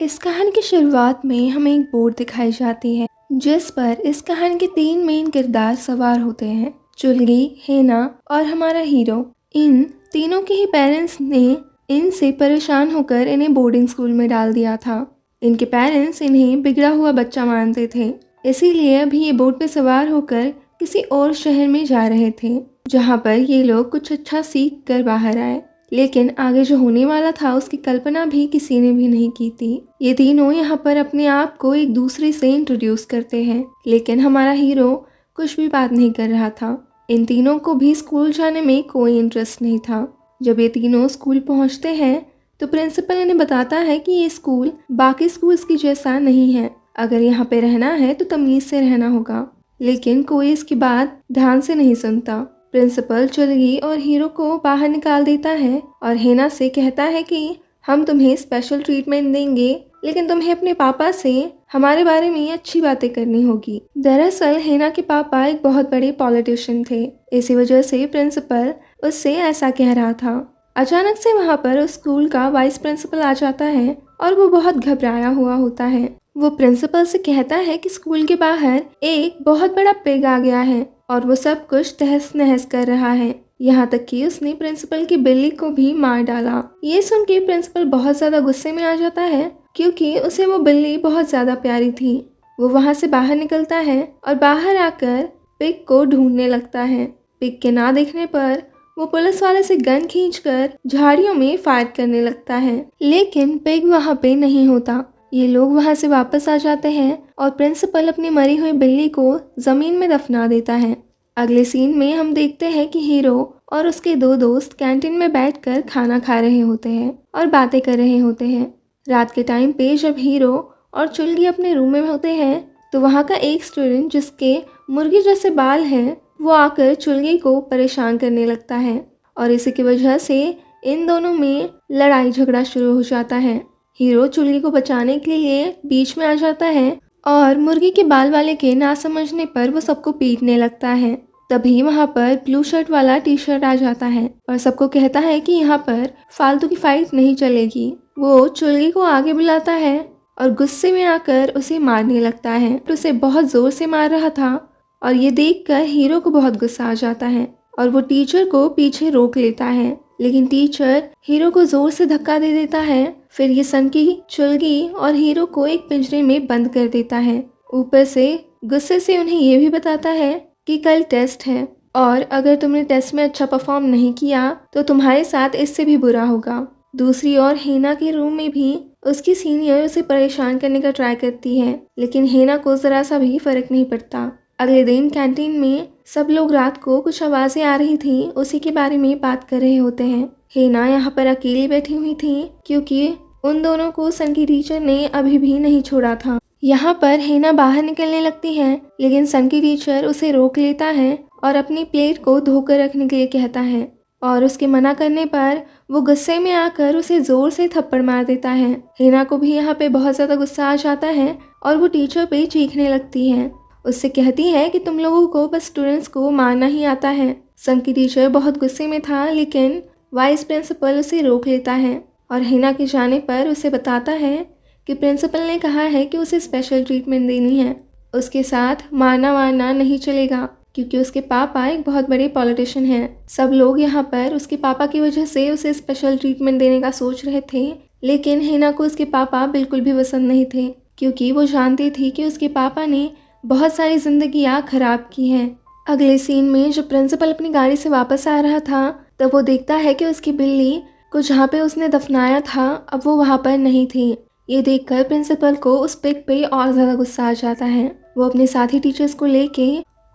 इस कहानी की शुरुआत में हमें एक बोर्ड दिखाई जाती है जिस पर इस कहानी के 3 मेन किरदार सवार होते हैं, चुलगी, हेना और हमारा हीरो। इन तीनों के ही पेरेंट्स ने इनसे परेशान होकर इन्हें बोर्डिंग स्कूल में डाल दिया था। इनके पेरेंट्स इन्हें बिगड़ा हुआ बच्चा मानते थे, इसीलिए अभी ये बोट पे सवार होकर किसी और शहर में जा रहे थे जहाँ पर ये लोग कुछ अच्छा सीख कर बाहर आए। लेकिन आगे जो होने वाला था उसकी कल्पना भी किसी ने भी नहीं की थी। ये तीनों यहाँ पर अपने आप को एक दूसरे से इंट्रोड्यूस करते हैं, लेकिन हमारा हीरो कुछ भी बात नहीं कर रहा था। इन तीनों को भी स्कूल जाने में कोई इंटरेस्ट नहीं था। जब ये तीनों स्कूल पहुँचते हैं तो प्रिंसिपल इन्हें बताता है कि ये स्कूल बाकी स्कूल्स की जैसा नहीं है, अगर यहाँ पे रहना है तो तमीज़ से रहना होगा। लेकिन कोई इसकी बात ध्यान से नहीं सुनता। प्रिंसिपल चुलगी और हीरो को बाहर निकाल देता है और हेना से कहता है कि हम तुम्हें स्पेशल ट्रीटमेंट देंगे, लेकिन तुम्हें अपने पापा से हमारे बारे में अच्छी बातें करनी होगी। दरअसल हेना के पापा एक बहुत बड़े पॉलिटिशियन थे, इसी वजह से प्रिंसिपल उससे ऐसा कह रहा था। अचानक से वहाँ पर उस स्कूल का वाइस प्रिंसिपल आ जाता है और वो बहुत घबराया हुआ होता है। वो प्रिंसिपल से कहता है कि स्कूल के बाहर एक बहुत बड़ा पिग आ गया है और वो सब कुछ तहस नहस कर रहा है, यहाँ तक कि उसने प्रिंसिपल की बिल्ली को भी मार डाला। ये सुन के प्रिंसिपल बहुत ज़्यादा गुस्से में आ जाता है क्योंकि उसे वो बिल्ली बहुत ज़्यादा प्यारी थी। वो वहाँ से बाहर निकलता है और बाहर आकर पिग को ढूंढने लगता है। पिग के ना देखने पर वो पुलिस वाले से गन खींचकर झाड़ियों में फायर करने लगता है, लेकिन पिग वहाँ पे नहीं होता। ये लोग वहाँ से वापस आ जाते हैं और प्रिंसिपल अपनी मरी हुई बिल्ली को जमीन में दफना देता है। अगले सीन में हम देखते हैं कि हीरो और उसके 2 दोस्त कैंटीन में बैठकर खाना खा रहे होते हैं और बातें कर रहे होते हैं। रात के टाइम पे जब हीरो और चुलगी अपने रूम में होते हैं तो वहाँ का एक स्टूडेंट जिसके मुर्गी जैसे बाल हैं वो आकर चुलगी को परेशान करने लगता है और इसी की वजह से इन दोनों में लड़ाई झगड़ा शुरू हो जाता है। हीरो चुलगी को बचाने के लिए बीच में आ जाता है और मुर्गी के बाल वाले के ना समझने पर वो सबको पीटने लगता है। तभी वहाँ पर ब्लू शर्ट वाला टी शर्ट आ जाता है और सबको कहता है कि यहाँ पर फालतू की फाइट नहीं चलेगी। वो चुलगी को आगे बुलाता है और गुस्से में आकर उसे मारने लगता है। तो उसे बहुत जोर से मार रहा था और ये देखकर हीरो को बहुत गुस्सा आ जाता है और वो टीचर को पीछे रोक लेता है, लेकिन टीचर हीरो को जोर से धक्का दे देता है। फिर ये सनकी चुलगी और हीरो को एक पिंजरे में बंद कर देता है। ऊपर से गुस्से से उन्हें ये भी बताता है कि कल टेस्ट है और अगर तुमने टेस्ट में अच्छा परफॉर्म नहीं किया तो तुम्हारे साथ इससे भी बुरा होगा। दूसरी ओर हेना के रूम में भी उसकी सीनियर उसे परेशान करने का ट्राई करती है, लेकिन हेना को जरा सा भी फर्क नहीं पड़ता। अगले दिन कैंटीन में सब लोग रात को कुछ आवाजें आ रही थी उसी के बारे में बात कर रहे होते हैं। हेना यहाँ पर अकेली बैठी हुई थी क्योंकि उन दोनों को सन की टीचर ने अभी भी नहीं छोड़ा था। यहाँ पर हेना बाहर निकलने लगती है, लेकिन सन की टीचर उसे रोक लेता है और अपनी प्लेट को धोकर रखने के लिए कहता है और उसके मना करने पर वो गुस्से में आकर उसे जोर से थप्पड़ मार देता है। हेना को भी यहाँ पे बहुत ज़्यादा गुस्सा आ जाता है और वो टीचर पे चीखने लगती है। उससे कहती है कि तुम लोगों को बस स्टूडेंट्स को मारना ही आता है। सन की टीचर बहुत गुस्से में था, लेकिन वाइस प्रिंसिपल उसे रोक लेता है और हेना के जाने पर उसे बताता है कि प्रिंसिपल ने कहा है कि उसे स्पेशल ट्रीटमेंट देनी है। उसके साथ मारना वारना नहीं चलेगा क्योंकि उसके पापा एक बहुत बड़े पॉलिटिशियन हैं। सब लोग यहाँ पर उसके पापा की वजह से उसे स्पेशल ट्रीटमेंट देने का सोच रहे थे, लेकिन हेना को उसके पापा बिल्कुल भी पसंद नहीं थे क्योंकि वो जानती थी कि उसके पापा ने बहुत सारी जिंदगियाँ खराब की हैं। अगले सीन में जब प्रिंसिपल अपनी गाड़ी से वापस आ रहा था तब वो देखता है कि उसकी बिल्ली को जहाँ पे उसने दफनाया था अब वो वहाँ पर नहीं थी। ये देखकर प्रिंसिपल को उस पिग पे और ज़्यादा गुस्सा आ जाता है। वो अपने साथी टीचर्स को लेके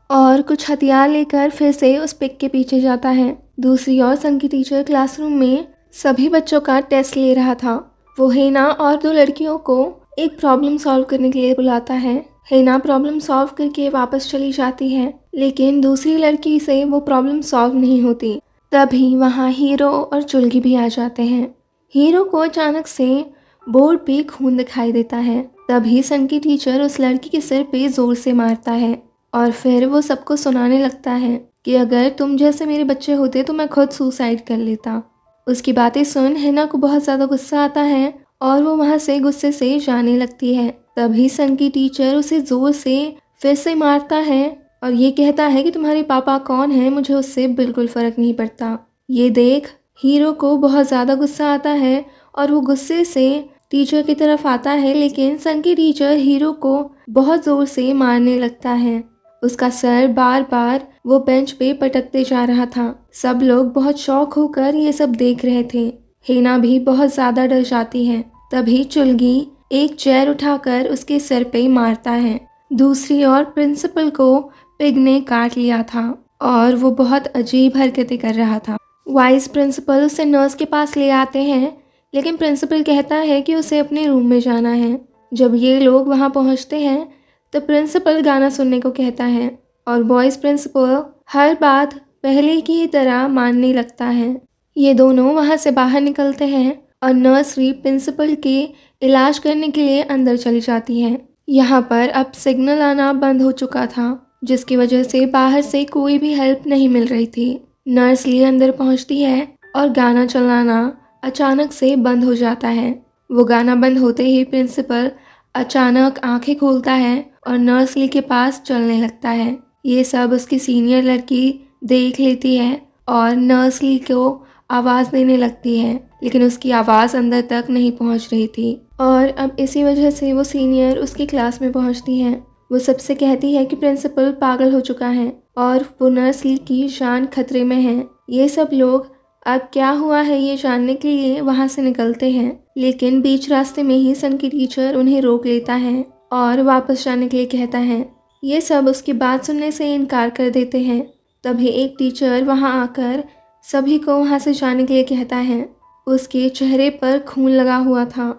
और कुछ हथियार लेकर फिर से उस पिग के पीछे जाता है। दूसरी ओर सन की टीचर क्लासरूम में सभी बच्चों का टेस्ट ले रहा था। वो हेना और 2 लड़कियों को एक प्रॉब्लम सॉल्व करने के लिए बुलाता है। हेना प्रॉब्लम सॉल्व करके वापस चली जाती है, लेकिन दूसरी लड़की से वो प्रॉब्लम सॉल्व नहीं होती। तभी वहाँ हीरो और चुलगी भी आ जाते हैं। हीरो को अचानक से बोर्ड पे खून दिखाई देता है। तभी सन की टीचर उस लड़की के सिर पे जोर से मारता है और फिर वो सबको सुनाने लगता है कि अगर तुम जैसे मेरे बच्चे होते तो मैं खुद सुसाइड कर लेता। उसकी बातें सुन हेना को बहुत ज़्यादा गुस्सा आता है और वो वहाँ से गुस्से से जाने लगती है। तभी सन की टीचर उसे जोर से फिर से मारता है और ये कहता है कि तुम्हारे पापा कौन है, मुझे उससे बिल्कुल फर्क नहीं पड़ता। ये देख हीरो को बहुत ज़्यादा गुस्सा आता है और वो गुस्से से टीचर की तरफ आता है, लेकिन सन की टीचर हीरो को बहुत ज़ोर से मारने लगता है। उसका सर बार बार वो बेंच पे पटकते जा रहा था। सब लोग बहुत शौक होकर ये सब देख रहे थे। हेना भी बहुत ज़्यादा डर जाती है। तभी चुलगी एक चेयर उठाकर उसके सर पे मारता है। दूसरी ओर प्रिंसिपल को पिग ने काट लिया था और वो बहुत अजीब हरकतें कर रहा था। वाइस प्रिंसिपल उसे नर्स के पास ले आते हैं, लेकिन प्रिंसिपल कहता है कि उसे अपने रूम में जाना है। जब ये लोग वहाँ पहुँचते हैं तो प्रिंसिपल गाना सुनने को कहता है और बॉयज़ प्रिंसिपल हर बात पहले की ही तरह मानने लगता है। ये दोनों वहाँ से बाहर निकलते हैं और नर्सरी प्रिंसिपल के इलाज करने के लिए अंदर चली जाती है। यहाँ पर अब सिग्नल आना बंद हो चुका था, जिसकी वजह से बाहर से कोई भी हेल्प नहीं मिल रही थी। नर्सरी अंदर पहुँचती है और गाना चलाना अचानक से बंद हो जाता है। वो गाना बंद होते ही प्रिंसिपल अचानक आंखें खोलता है और नर्सरी के पास चलने लगता है। ये सब उसकी सीनियर लड़की देख लेती है और नर्सरी को आवाज़ देने लगती है, लेकिन उसकी आवाज़ अंदर तक नहीं पहुंच रही थी और अब इसी वजह से वो सीनियर उसकी क्लास में पहुंचती हैं। वो सबसे कहती है कि प्रिंसिपल पागल हो चुका है और वो नर्सरी की जान खतरे में है। ये सब लोग अब क्या हुआ है ये जानने के लिए वहाँ से निकलते हैं, लेकिन बीच रास्ते में ही सन की टीचर उन्हें रोक लेता है और वापस जाने के लिए कहता है। ये सब उसकी बात सुनने से इनकार कर देते हैं। तभी एक टीचर वहाँ आकर सभी को वहाँ से जाने के लिए कहता है। उसके चेहरे पर खून लगा हुआ था।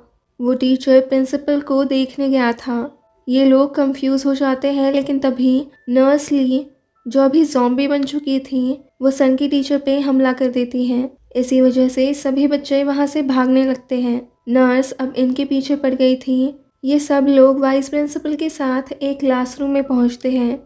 वो टीचर प्रिंसिपल को देखने गया था। ये लोग कंफ्यूज हो जाते हैं, लेकिन तभी नर्स ली जो अभी ज़ॉम्बी बन चुकी थी वो सन की टीचर पे हमला कर देती हैं। इसी वजह से सभी बच्चे वहाँ से भागने लगते हैं। नर्स अब इनके पीछे पड़ गई थी। ये सब लोग वाइस प्रिंसिपल के साथ एक क्लासरूम में पहुँचते हैं।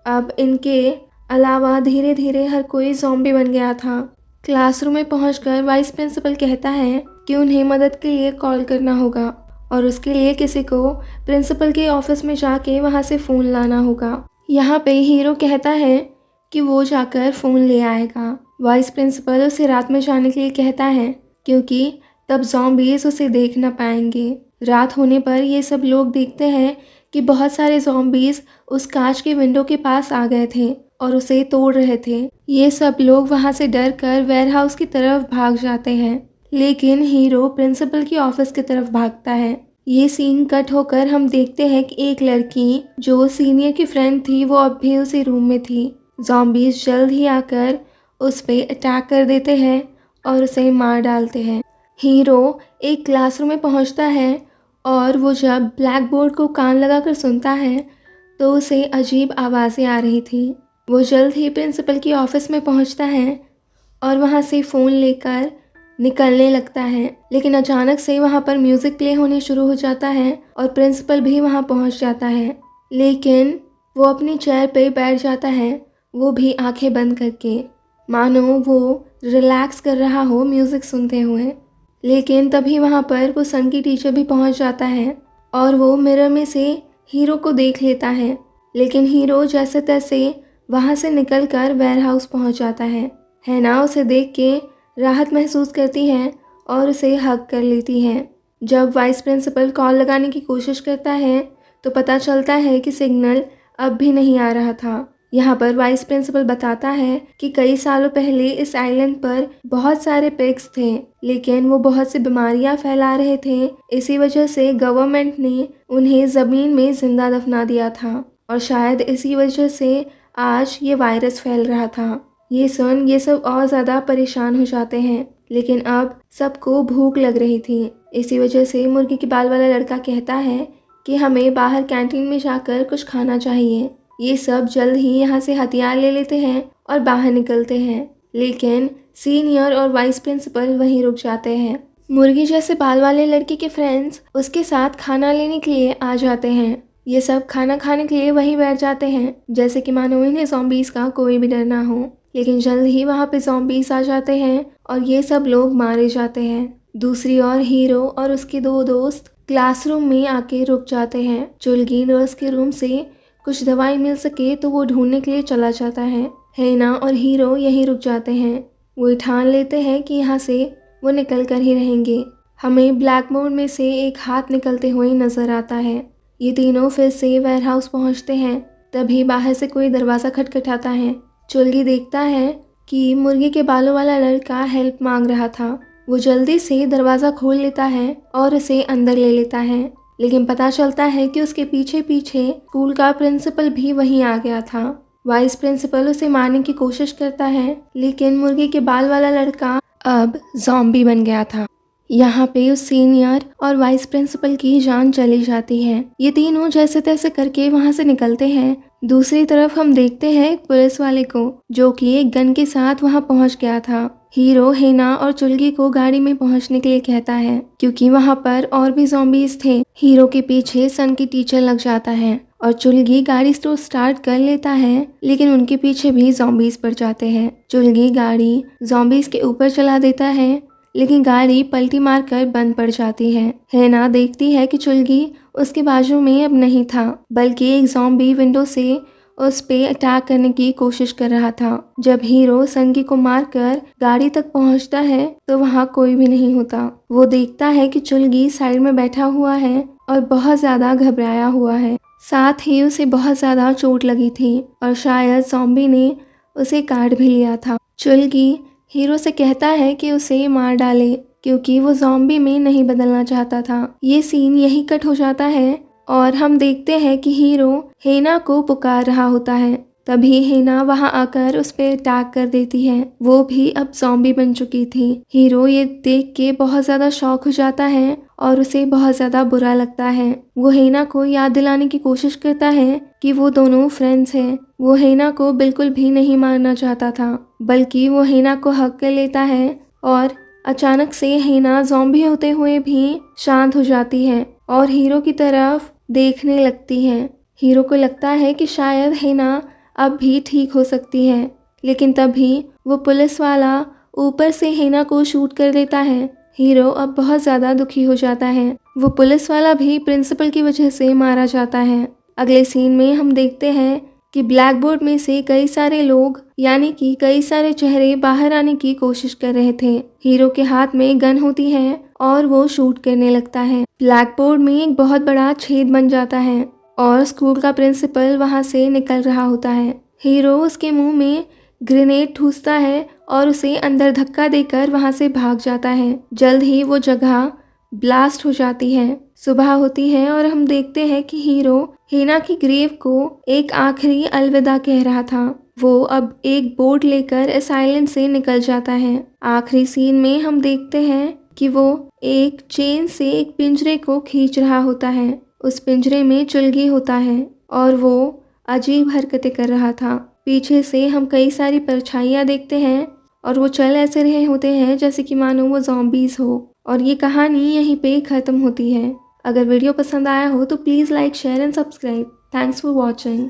अब इनके अलावा धीरे धीरे हर कोई ज़ॉम्बी बन गया था। क्लासरूम में पहुंचकर वाइस प्रिंसिपल कहता है कि उन्हें मदद के लिए कॉल करना होगा और उसके लिए किसी को प्रिंसिपल के ऑफिस में जाके वहां से फ़ोन लाना होगा। यहाँ पे हीरो कहता है कि वो जाकर फ़ोन ले आएगा। वाइस प्रिंसिपल उसे रात में जाने के लिए कहता है, क्योंकि तब ज़ॉम्बीज़ उसे देख ना पाएंगे। रात होने पर ये सब लोग देखते हैं कि बहुत सारे ज़ॉम्बीज़ उस कांच के विंडो के पास आ गए थे और उसे तोड़ रहे थे। ये सब लोग वहाँ से डर कर वेयरहाउस की तरफ भाग जाते हैं, लेकिन हीरो प्रिंसिपल की ऑफिस की तरफ भागता है। ये सीन कट होकर हम देखते हैं कि एक लड़की जो सीनियर की फ्रेंड थी वो अब भी उसी रूम में थी। ज़ॉम्बीज़ जल्द ही आकर उस पर अटैक कर देते हैं और उसे मार डालते हैं। हीरो एक क्लासरूम में पहुँचता है और वो जब ब्लैक बोर्ड को कान लगाकर सुनता है तो उसे अजीब आवाज़ें आ रही थी। वो जल्द ही प्रिंसिपल की ऑफिस में पहुंचता है और वहां से फ़ोन लेकर निकलने लगता है, लेकिन अचानक से वहां पर म्यूज़िक प्ले होने शुरू हो जाता है और प्रिंसिपल भी वहां पहुंच जाता है, लेकिन वो अपनी चेयर पे बैठ जाता है, वो भी आंखें बंद करके, मानो वो रिलैक्स कर रहा हो म्यूज़िक सुनते हुए। लेकिन तभी वहां पर वो सन की टीचर भी पहुंच जाता है और वो मिरर में से हीरो को देख लेता है, लेकिन हीरो जैसे तैसे वहाँ से निकलकर वेयरहाउस पहुँच जाता है। हैना उसे देख के राहत महसूस करती है और उसे हग कर लेती है। जब वाइस प्रिंसिपल कॉल लगाने की कोशिश करता है तो पता चलता है कि सिग्नल अब भी नहीं आ रहा था। यहाँ पर वाइस प्रिंसिपल बताता है कि कई सालों पहले इस आइलैंड पर बहुत सारे पिग्स थे, लेकिन वो बहुत सी बीमारियाँ फैला रहे थे। इसी वजह से गवर्नमेंट ने उन्हें ज़मीन में जिंदा दफना दिया था और शायद इसी वजह से आज ये वायरस फैल रहा था। ये सुन ये सब और ज़्यादा परेशान हो जाते हैं, लेकिन अब सबको भूख लग रही थी। इसी वजह से मुर्गी के बाल वाला लड़का कहता है कि हमें बाहर कैंटीन में जाकर कुछ खाना चाहिए। ये सब जल्द ही यहाँ से हथियार ले लेते हैं और बाहर निकलते हैं, लेकिन सीनियर और वाइस प्रिंसिपल वहीं रुक जाते हैं। मुर्गी जैसे बाल वाले लड़के के फ्रेंड्स उसके साथ खाना लेने के लिए आ जाते हैं। ये सब खाना खाने के लिए वहीं बैठ जाते हैं, जैसे कि मानो इन्हें ज़ॉम्बीज़ का कोई भी डर ना हो। लेकिन जल्द ही वहाँ पे ज़ॉम्बीज़ आ जाते हैं और ये सब लोग मारे जाते हैं। दूसरी ओर हीरो और उसके दो दोस्त क्लासरूम में आके रुक जाते हैं। चुलगी नर्स के रूम से कुछ दवाई मिल सके तो वो ढूंढने के लिए चला जाता है। हेना और हीरो यहीं रुक जाते हैं। वो ठान लेते हैं कि यहाँ से वो निकल कर ही रहेंगे। हमें ब्लैकबोर्ड में से एक हाथ निकलते हुए नजर आता है। ये तीनों फिर से वेयरहाउस पहुंचते हैं। तभी बाहर से कोई दरवाज़ा खटखटाता है। चुलगी देखता है कि मुर्गी के बालों वाला लड़का हेल्प मांग रहा था। वो जल्दी से दरवाज़ा खोल लेता है और उसे अंदर ले लेता है, लेकिन पता चलता है कि उसके पीछे पीछे स्कूल का प्रिंसिपल भी वहीं आ गया था। वाइस प्रिंसिपल उसे मारने की कोशिश करता है, लेकिन मुर्गी के बाल वाला लड़का अब ज़ॉम्बी बन गया था। यहाँ पे उस सीनियर और वाइस प्रिंसिपल की जान चली जाती है। ये तीनों जैसे तैसे करके वहाँ से निकलते हैं। दूसरी तरफ हम देखते हैं एक पुलिस वाले को, जो कि एक गन के साथ वहाँ पहुँच गया था। हीरो हेना और चुलगी को गाड़ी में पहुंचने के लिए कहता है, क्योंकि वहां पर और भी ज़ॉम्बीज़ थे। हीरो के पीछे सन की टीचर लग जाता है और चुलगी गाड़ी तो स्टार्ट कर लेता है, लेकिन उनके पीछे भी ज़ॉम्बीज़ पड़ जाते हैं। चुलगी गाड़ी ज़ॉम्बीज़ के ऊपर चला देता है, लेकिन गाड़ी पलटी मारकर बंद पड़ जाती है। हेना देखती है कि चुलगी उसके बाजू में अब नहीं था, बल्कि एक ज़ॉम्बी विंडो से उस पे अटैक करने की कोशिश कर रहा था। जब हीरो संगी को मारकर गाड़ी तक पहुंचता है तो वहां कोई भी नहीं होता। वो देखता है कि चुलगी साइड में बैठा हुआ है और बहुत ज्यादा घबराया हुआ है। साथ ही उसे बहुत ज्यादा चोट लगी थी और शायद ज़ॉम्बी ने उसे काट भी लिया था। चुलगी हीरो से कहता है कि उसे मार डाले, क्योंकि वो ज़ॉम्बी में नहीं बदलना चाहता था। ये सीन यही कट हो जाता है और हम देखते हैं कि हीरो हेना को पुकार रहा होता है। तभी हेना वहां आकर उस पर अटैक कर देती है। वो भी अब ज़ॉम्बी बन चुकी थी। हीरो ये देख के बहुत ज़्यादा शॉक हो जाता है और उसे बहुत ज़्यादा बुरा लगता है। वो हेना को याद दिलाने की कोशिश करता है कि वो दोनों फ्रेंड्स हैं। वो हेना को बिल्कुल भी नहीं मारना चाहता था, बल्कि वो हेना को हक कर लेता है और अचानक से हेना ज़ॉम्बी होते हुए भी शांत हो जाती है और हीरो की तरफ देखने लगती है। हीरो को लगता है कि शायद हेना अब भी ठीक हो सकती है, लेकिन तभी वो पुलिस वाला ऊपर से हेना को शूट कर देता है। हीरो अब बहुत ज़्यादा दुखी हो जाता है। वो पुलिस वाला भी प्रिंसिपल की वजह से मारा जाता है। अगले सीन में हम देखते हैं कि ब्लैकबोर्ड में से कई सारे लोग, यानी कि कई सारे चेहरे बाहर आने की कोशिश कर रहे थे। हीरो के हाथ में गन होती है और वो शूट करने लगता है। ब्लैकबोर्ड में एक बहुत बड़ा छेद बन जाता है और स्कूल का प्रिंसिपल वहां से निकल रहा होता है। हीरो उसके मुंह में ग्रेनेड ठूसता है और उसे अंदर धक्का देकर वहां से भाग जाता है। जल्द ही वो जगह ब्लास्ट हो जाती है। सुबह होती है और हम देखते हैं कि हीरो हेना की ग्रेव को एक आखिरी अलविदा कह रहा था। वो अब एक बोट लेकर इस आइलैंड से निकल जाता है। आखिरी सीन में हम देखते हैं कि वो एक चेन से एक पिंजरे को खींच रहा होता है। उस पिंजरे में चुलगी होता है और वो अजीब हरकतें कर रहा था। पीछे से हम कई सारी परछाइयाँ देखते हैं और वो चल ऐसे रहे होते हैं जैसे कि मानो वो ज़ॉम्बीज़ हो। और ये कहानी यहीं पे ख़त्म होती है। अगर वीडियो पसंद आया हो तो please like, share and subscribe. Thanks for watching.